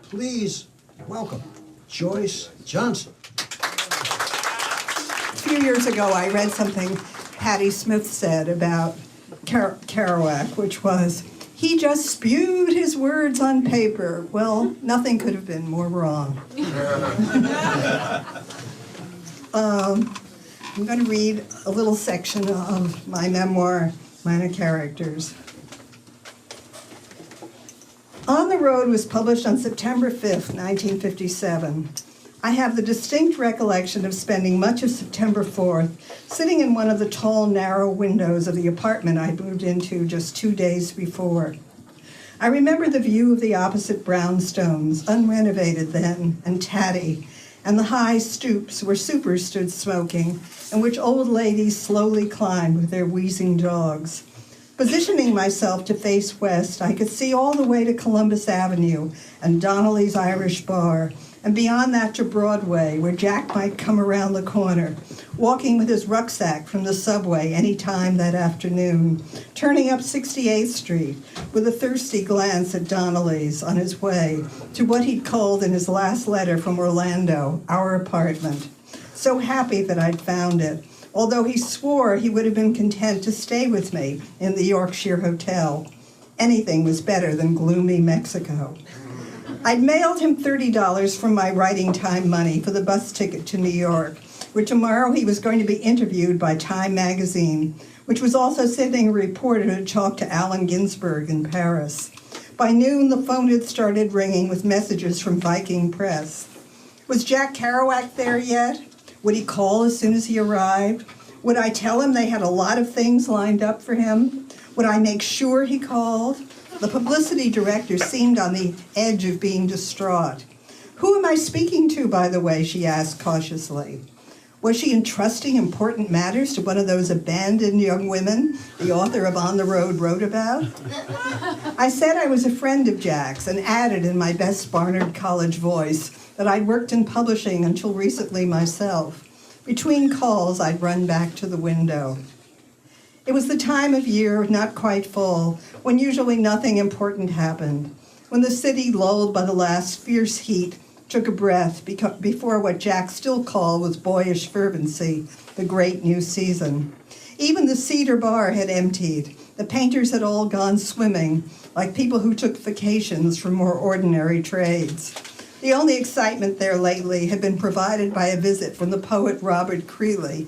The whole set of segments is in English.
Please welcome Joyce Jonson. A few years ago, I read something Patti Smith said about Kerouac, which was, he just spewed his words on paper. Well, nothing could have been more wrong. I'm going to read a little section of my memoir, Minor Characters. On the Road was published on September 5th, 1957. I have the distinct recollection of spending much of September 4th sitting in one of the tall, narrow windows of the apartment I moved into just 2 days before. I remember the view of the opposite brownstones, unrenovated then and tatty, and the high stoops where supers stood smoking, and which old ladies slowly climbed with their wheezing dogs. Positioning myself to face west, I could see all the way to Columbus Avenue and Donnelly's Irish Bar, and beyond that to Broadway, where Jack might come around the corner, walking with his rucksack from the subway any time that afternoon, turning up 68th Street with a thirsty glance at Donnelly's on his way to what he'd called in his last letter from Orlando, our apartment. So happy that I'd found it, although he swore he would have been content to stay with me in the Yorkshire Hotel. Anything was better than gloomy Mexico. I'd mailed him $30 from my writing time money for the bus ticket to New York, where tomorrow he was going to be interviewed by Time magazine, which was also sending a reporter to talk to Allen Ginsberg in Paris. By noon, the phone had started ringing with messages from Viking Press. Was Jack Kerouac there yet? Would he call as soon as he arrived? Would I tell him they had a lot of things lined up for him? Would I make sure he called? The publicity director seemed on the edge of being distraught. Who am I speaking to, by the way, she asked cautiously. Was she entrusting important matters to one of those abandoned young women the author of On the Road wrote about? I said I was a friend of Jack's and added in my best Barnard College voice that I'd worked in publishing until recently myself. Between calls, I'd run back to the window. It was the time of year, not quite fall, when usually nothing important happened, when the city, lulled by the last fierce heat, took a breath before what Jack still called with boyish fervency the great new season. Even the Cedar Bar had emptied. The painters had all gone swimming, like people who took vacations from more ordinary trades. The only excitement there lately had been provided by a visit from the poet Robert Creeley,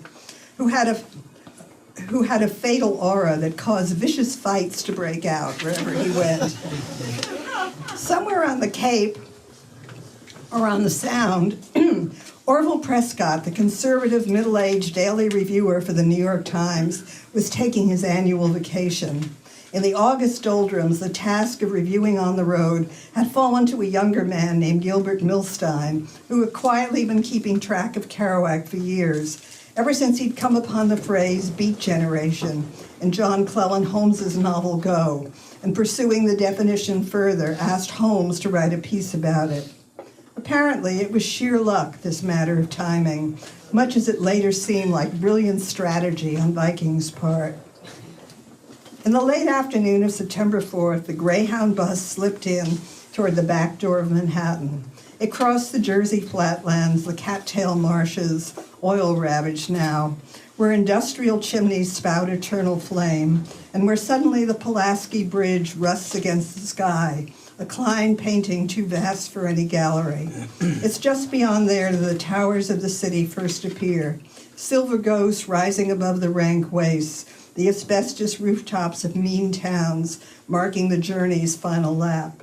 who had a fatal aura that caused vicious fights to break out wherever he went. Somewhere on the Cape, or on the Sound, Orville Prescott, the conservative middle-aged daily reviewer for the New York Times, was taking his annual vacation. In the August doldrums, the task of reviewing On the Road had fallen to a younger man named Gilbert Milstein, who had quietly been keeping track of Kerouac for years, ever since he'd come upon the phrase Beat Generation in John Cleland Holmes's novel Go, and pursuing the definition further, asked Holmes to write a piece about it. Apparently, it was sheer luck, this matter of timing, much as it later seemed like brilliant strategy on Viking's part. In the late afternoon of September 4th, the Greyhound bus slipped in toward the back door of Manhattan. It crossed the Jersey flatlands, the cattail marshes, oil-ravaged now, where industrial chimneys spout eternal flame, and where suddenly the Pulaski Bridge rusts against the sky, a Klein painting too vast for any gallery. It's just beyond there that the towers of the city first appear, silver ghosts rising above the rank wastes, the asbestos rooftops of mean towns marking the journey's final lap.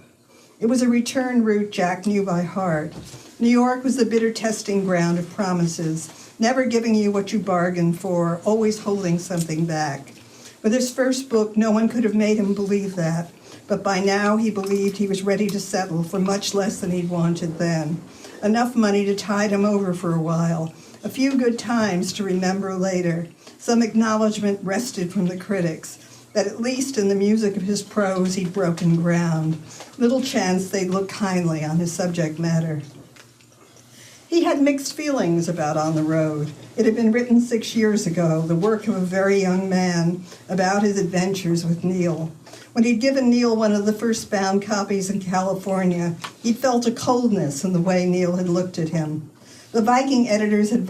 It was a return route Jack knew by heart. New York was the bitter testing ground of promises, never giving you what you bargained for, always holding something back. With his first book, no one could have made him believe that, but by now he believed he was ready to settle for much less than he'd wanted then. Enough money to tide him over for a while, a few good times to remember later. Some acknowledgement wrested from the critics that at least in the music of his prose he'd broken ground. Little chance they'd look kindly on his subject matter. He He had mixed feelings about On the Road. It had been written 6 years ago, the work of a very young man, about his adventures with Neil. When he'd given Neil one of the first bound copies in California, he'd felt a coldness in the way Neil had looked at him. The Viking editors had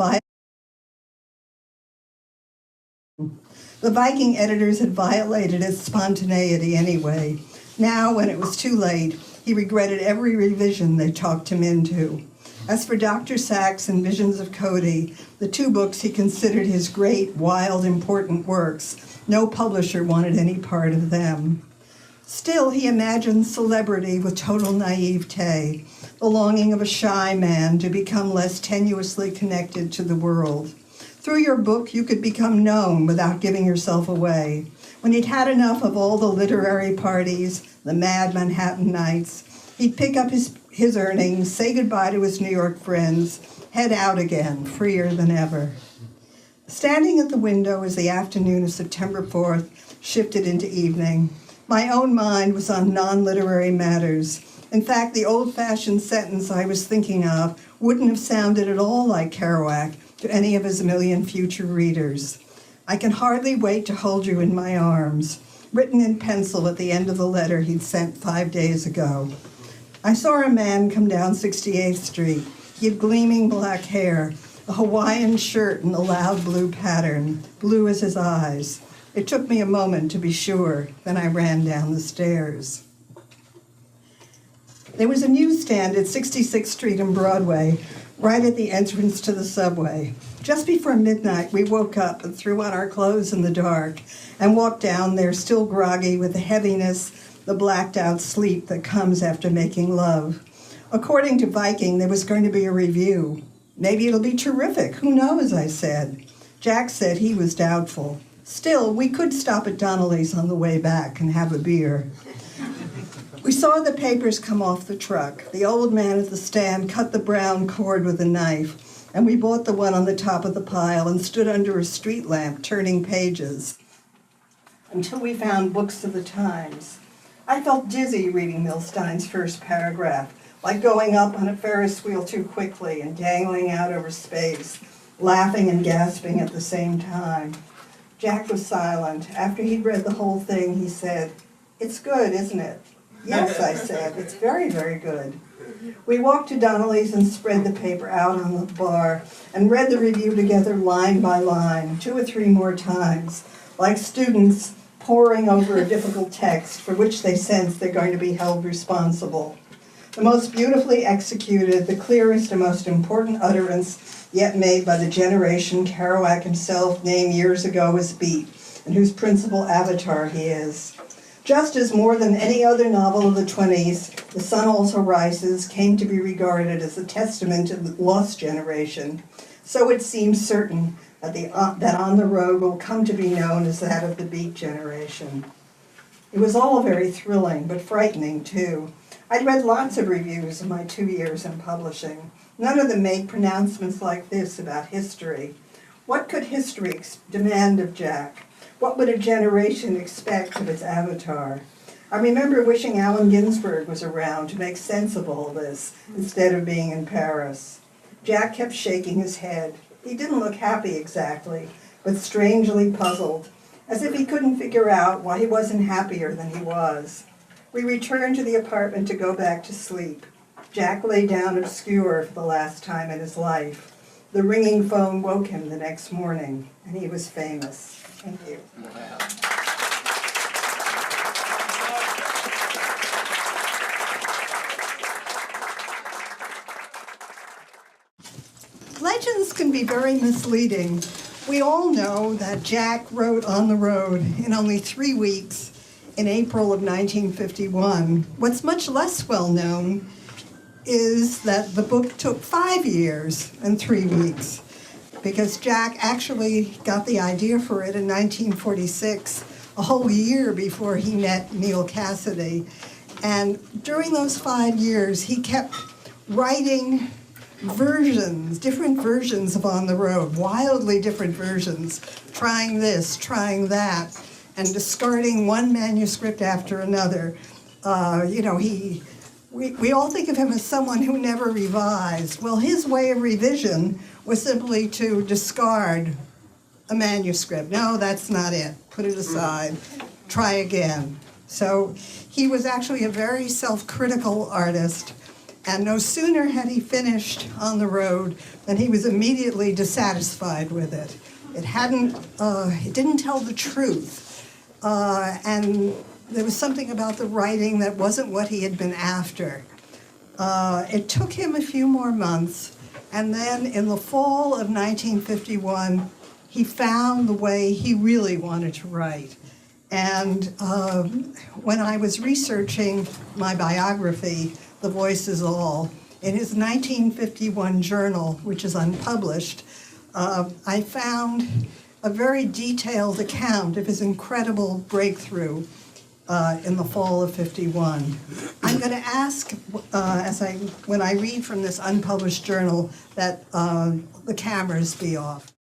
violated his spontaneity anyway. Now, when it was too late, he regretted every revision they talked him into. As for Dr. Sachs and Visions of Cody, the two books he considered his great, wild, important works, no publisher wanted any part of them. Still, he imagined celebrity with total naivete, the longing of a shy man to become less tenuously connected to the world. Through your book, you could become known without giving yourself away. When he'd had enough of all the literary parties, the mad Manhattan nights, he'd pick up his earnings, say goodbye to his New York friends, head out again, freer than ever. Standing at the window as the afternoon of September 4th shifted into evening, my own mind was on non-literary matters. In fact, the old-fashioned sentence I was thinking of wouldn't have sounded at all like Kerouac to any of his million future readers. I can hardly wait to hold you in my arms, written in pencil at the end of the letter he'd sent 5 days ago. I saw a man come down 68th Street. He had gleaming black hair, a Hawaiian shirt in a loud blue pattern, blue as his eyes. It took me a moment to be sure, then I ran down the stairs. There was a newsstand at 66th Street and Broadway, right at the entrance to the subway. Just before midnight, we woke up and threw on our clothes in the dark and walked down there, still groggy with the heaviness, the blacked-out sleep that comes after making love. According to Viking, there was going to be a review. Maybe it'll be terrific, who knows, I said. Jack said he was doubtful. Still, we could stop at Donnelly's on the way back and have a beer. We saw the papers come off the truck. The old man at the stand cut the brown cord with a knife, and we bought the one on the top of the pile and stood under a street lamp turning pages until we found Books of the Times. I felt dizzy reading Milstein's first paragraph, like going up on a Ferris wheel too quickly and dangling out over space, laughing and gasping at the same time. Jack was silent. After he'd read the whole thing, he said, "It's good, isn't it?" "Yes," I said, "it's very, very good." We walked to Donnelly's and spread the paper out on the bar and read the review together line by line, 2 or 3 more times, like students poring over a difficult text for which they sense they're going to be held responsible. The most beautifully executed, the clearest and most important utterance yet made by the generation Kerouac himself named years ago as Beat, and whose principal avatar he is. Just as more than any other novel of the 20s, The Sun Also Rises came to be regarded as a testament to the lost generation, so it seems certain that On the Road will come to be known as that of the Beat generation. It was all very thrilling, but frightening too. I'd read lots of reviews in my 2 years in publishing. None of them made pronouncements like this about history. What could history demand of Jack? What would a generation expect of its avatar? I remember wishing Allen Ginsberg was around to make sense of all this, instead of being in Paris. Jack kept shaking his head. He didn't look happy exactly, but strangely puzzled, as if he couldn't figure out why he wasn't happier than he was. We returned to the apartment to go back to sleep. Jack lay down obscure for the last time in his life. The ringing phone woke him the next morning, and he was famous. Thank you. Wow. Legends can be very misleading. We all know that Jack wrote On the Road in only 3 weeks in April of 1951. What's much less well known is that the book took 5 years and 3 weeks, because Jack actually got the idea for it in 1946, a whole year before he met Neil Cassidy. And during those 5 years, he kept writing different versions of On the Road, wildly different versions, trying this, trying that, and discarding one manuscript after another. He we all think of him as someone who never revised. Well, his way of revision was simply to discard a manuscript. No, that's not it. Put it aside. Try again. So he was actually a very self-critical artist, and no sooner had he finished On the Road than he was immediately dissatisfied with it. It didn't tell the truth, and there was something about the writing that wasn't what he had been after. It took him a few more months, and then in the fall of 1951, he found the way he really wanted to write. And when I was researching my biography, The Voice Is All, in his 1951 journal, which is unpublished, I found a very detailed account of his incredible breakthrough in the fall of '51. I'm going to ask, when I read from this unpublished journal, that the cameras be off.